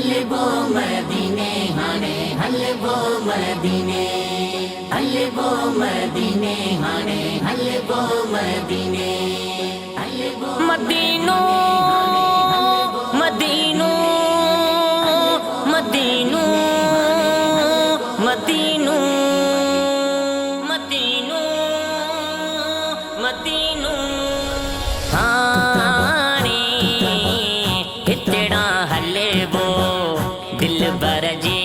हलबो मदीने हाणे हलबो मदीने हलबो मदीने हाणे हलबो मदीने हलबो मदीनो मदीनो मदीनो मदीनो मदीनो मदीनो हाणे हितड़ा हलबो दिलबर जे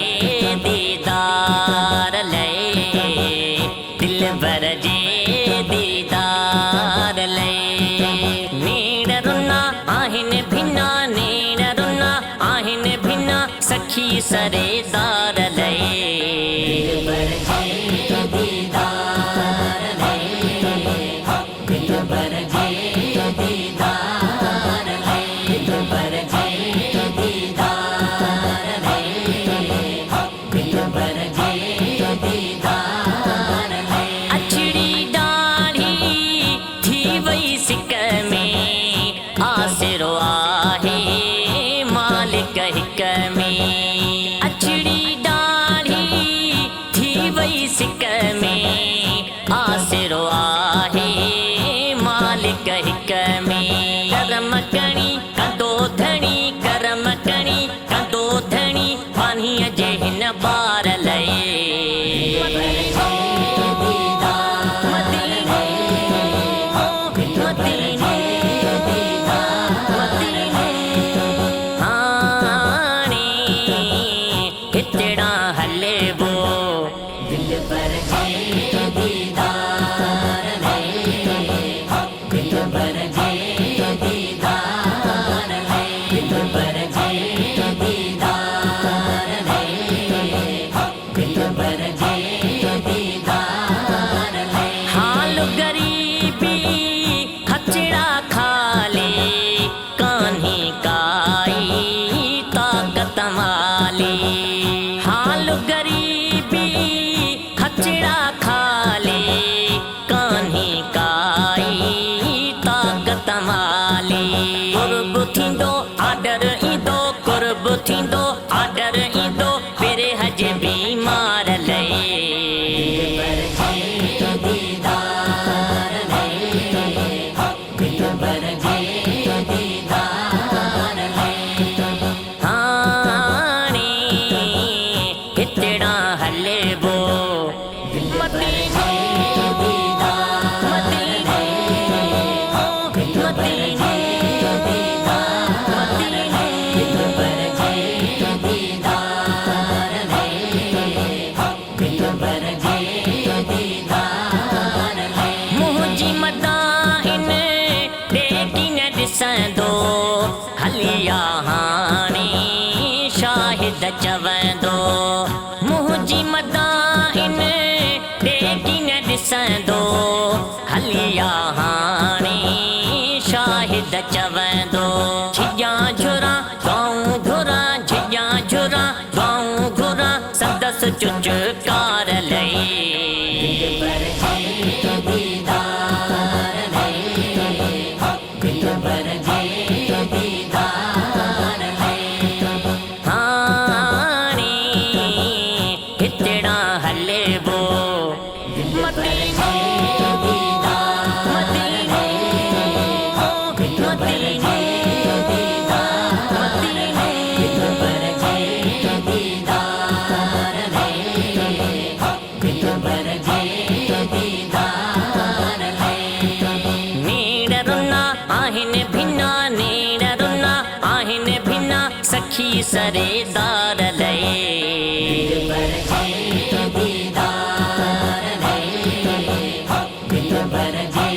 दीदार लए दिलबर जे दीदार लए नेड़ रुना आहिन भिना नेड़ रुना आहिन भिना सखी सरेदार लए दिलबर जे दीदार लए दिलबर जे दीदार लए दिलबर जे दीदार लए दिलबर जे दीदार लए अछड़ी डाढ़ी थी वई सिक में आसिरो आहे मालिक हिक में अछड़ी डाढ़ी थी वई सिक में आसिरो आहे मालिक हिक में करम कणी कंदो धणी करम कणी कंदो धणी पानीअ जे हिन ॿार लए हितड़ा हलबो दिलबर जे दीदार लए दिलबर जे दीदार लए दिलबर जे दीदार लए दिलबर जे दीदार लए हाल गरीबी खचड़ा खाले कान्ही काई ताकत माली हाल गरीबी खचड़ा खाले कान्ही काई ताकत माली कुर्ब थींदो आडर ईंदो कुर्ब थींदो आडर ईंदो पेरे हज बीमार लए दिलबर जे दीदार लए दिलबर जे दीदार लए हाणे हितड़ा हलबो मदीनो मदीनो मदीनो मुंहिंजी मदाइन ॾेकी न ॾिसंदो हलिया हाणे शाहिद चवंदो मुंहिंजी मदाइन ॾेकी न ॾिसंदो हलिया हाणे शाहिद चवंदो झिया झुरा गाऊं घुरा झिया झुरा गाऊं घुरा संदसि चुचकार लए दिलबर जे दीदार लए दिलबर जे दीदार लए हाणे हितड़ा हलबो मदीनो मदीनो मदीनो मदीनो दिलबर जे दीदार लए दिलबर जे दीदार लए नेड़ रुना आहिन भिना नेड़ रुना आहिन भिना सखी सरेदार लए दिलबर जे दीदार लए दिलबर जे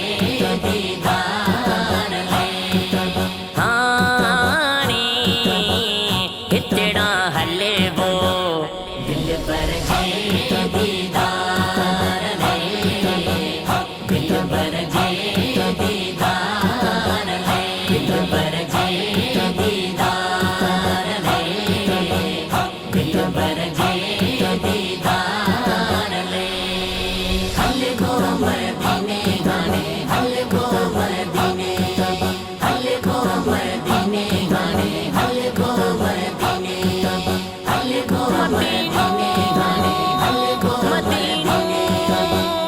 दीदार लए हाणे हितड़ा हलबो दिलबर जे दीदार लए दिलबर जे दीदार लए दिलबर जे दीदार लए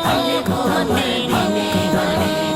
मदीने वाले